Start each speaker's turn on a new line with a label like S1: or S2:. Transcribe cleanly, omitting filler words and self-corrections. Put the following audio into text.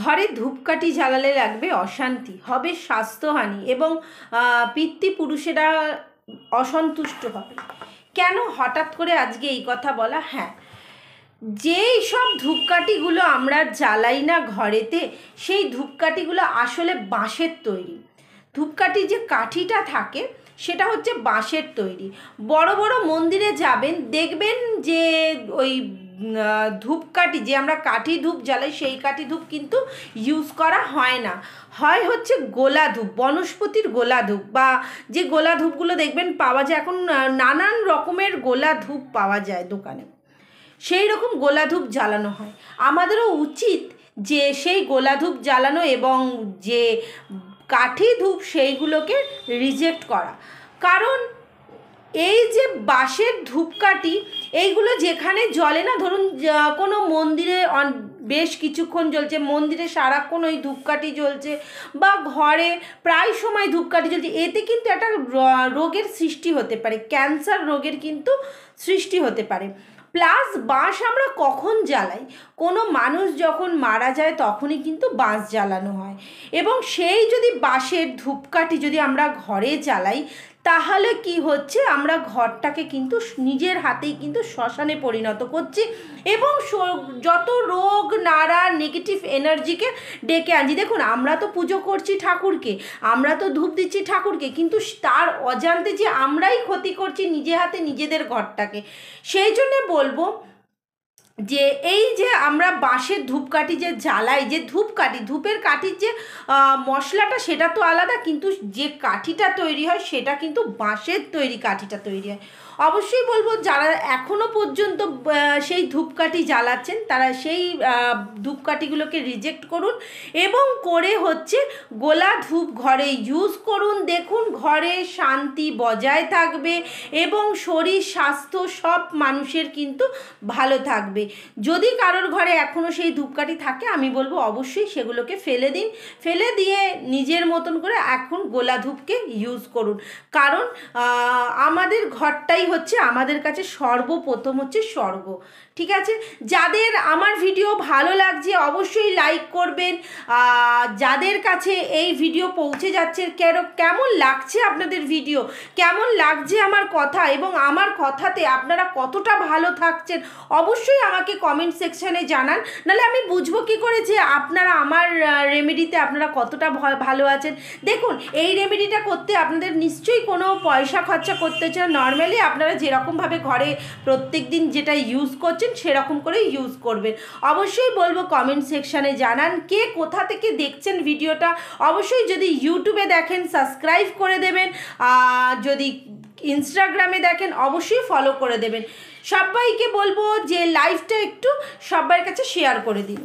S1: ঘরে ধূপকাঠি জ্বালালে লাগবে অশান্তি, হবে স্বাস্থ্যহানি এবং পিতৃপুরুষেরা অসন্তুষ্ট হবে। কেন হঠাৎ করে আজকে এই কথা বলা? হ্যাঁ, যেই সব ধূপকাঠিগুলো আমরা জ্বালাই না ঘরেতে, সেই ধূপকাঠিগুলো আসলে বাঁশের তৈরি। ধূপকাঠি যে কাঠিটা থাকে সেটা হচ্ছে বাঁশের তৈরি। বড় বড় মন্দিরে যাবেন, দেখবেন যে ওই ধূপকাঠি যে আমরা কাঠি ধূপ জ্বালাই সেই কাঠি ধূপ কিন্তু ইউজ করা হয় না, হয় হচ্ছে গোলা ধূপ, বনস্পতির গোলা ধূপ, বা যে গোলা ধূপগুলো দেখবেন পাওয়া যায় এখন, নানান রকমের গোলা ধূপ পাওয়া যায় দোকানে, সেই রকম গোলা ধূপ জ্বালানো হয়। আমাদেরও উচিত যে সেই গোলা ধূপ জ্বালানো এবং যে কাঠি ধূপ সেইগুলোকে রিজেক্ট করা। কারণ এই যে বাঁশের ধূপকাঠি এইগুলো যেখানে জ্বলে না, ধরুন কোনো মন্দিরে বেশ কিছুক্ষণ জ্বলছে, মন্দিরে সারাক্ষণ ওই ধূপকাঠি জ্বলছে, বা ঘরে প্রায় সময় ধূপকাঠি জ্বলছে, এতে কিন্তু একটা রোগের সৃষ্টি হতে পারে, ক্যান্সার রোগের কিন্তু সৃষ্টি হতে পারে। প্লাস বাঁশ আমরা কখন জ্বালাই? কোনো মানুষ যখন মারা যায় তখনই কিন্তু বাঁশ জ্বালানো হয়, এবং সেই যদি বাঁশের ধূপকাঠি যদি আমরা ঘরে জ্বালাই, তাহলে কি হচ্ছে, আমরা ঘরটাকে কিন্তু নিজের হাতেই কিন্তু শ্মশানে পরিণত করছি, এবং যত রোগ নাড়া নেগেটিভ এনার্জিকে ডেকে আনছি। দেখুন, আমরা তো পুজো করছি ঠাকুরকে, আমরা তো ধূপ দিচ্ছি ঠাকুরকে, কিন্তু তার অজান্তে যে আমরাই ক্ষতি করছি নিজে হাতে নিজেদের ঘরটাকে। সেই জন্যে বলবো যে এই যে আমরা বাঁশের ধূপকাঠি যে জ্বালাই, যে ধূপকাঠি, ধূপের কাঠির যে মশলাটা সেটা তো আলাদা, কিন্তু যে কাঠিটা তৈরি হয় সেটা কিন্তু বাঁশের তৈরি কাঠিটা তৈরি হয়। অবশ্যই বলবো যারা এখনও পর্যন্ত সেই ধূপকাঠি জ্বালাচ্ছেন তারা সেই ধূপকাঠিগুলোকে রিজেক্ট করুন, এবং করে হচ্ছে গোলা ধূপ ঘরে ইউজ করুন। দেখুন, ঘরে শান্তি বজায় থাকবে এবং শরীর স্বাস্থ্য সব মানুষের কিন্তু ভালো থাকবে। যদি কারোর ঘরে এখনও সেই ধূপকাঠি থাকে, আমি বলবো অবশ্যই সেগুলোকে ফেলে দিন, ফেলে দিয়ে নিজের মতন করে এখন গোলা ধূপকে ইউজ করুন। কারণ আমাদের ঘরটাই হচ্ছে আমাদের কাছে সর্বপ্রথম হচ্ছে স্বর্গ। ঠিক আছে, যাদের আমার ভিডিও ভালো লাগছে অবশ্যই লাইক করবেন। যাদের কাছে এই ভিডিও পৌঁছে যাচ্ছে, কেমন লাগছে আপনাদের ভিডিও, কেমন লাগছে আমার কথা, এবং আমার কথাতে আপনারা কতটা ভালো থাকছেন অবশ্যই আমাকে কমেন্ট সেকশানে জানান, নাহলে আমি বুঝবো কী করে যে আপনারা আমার রেমেডিতে আপনারা কতটা ভালো আছেন। দেখুন, এই রেমেডিটা করতে আপনাদের নিশ্চয়ই কোনো পয়সা খরচা করতে চান, নর্মালি আপনারা যেরকমভাবে ঘরে প্রত্যেক দিন যেটা ইউজ করছেন সেরকম করে ইউজ করবেন। অবশ্যই বলবো কমেন্ট সেকশানে জানান কে কোথা থেকে দেখছেন ভিডিওটা। অবশ্যই যদি ইউটিউবে দেখেন সাবস্ক্রাইব করে দেবেন, যদি ইনস্টাগ্রামে দেখেন অবশ্যই ফলো করে দেবেন। সবাইকে বলবো যে লাইভটা একটু সবার কাছে শেয়ার করে দিন।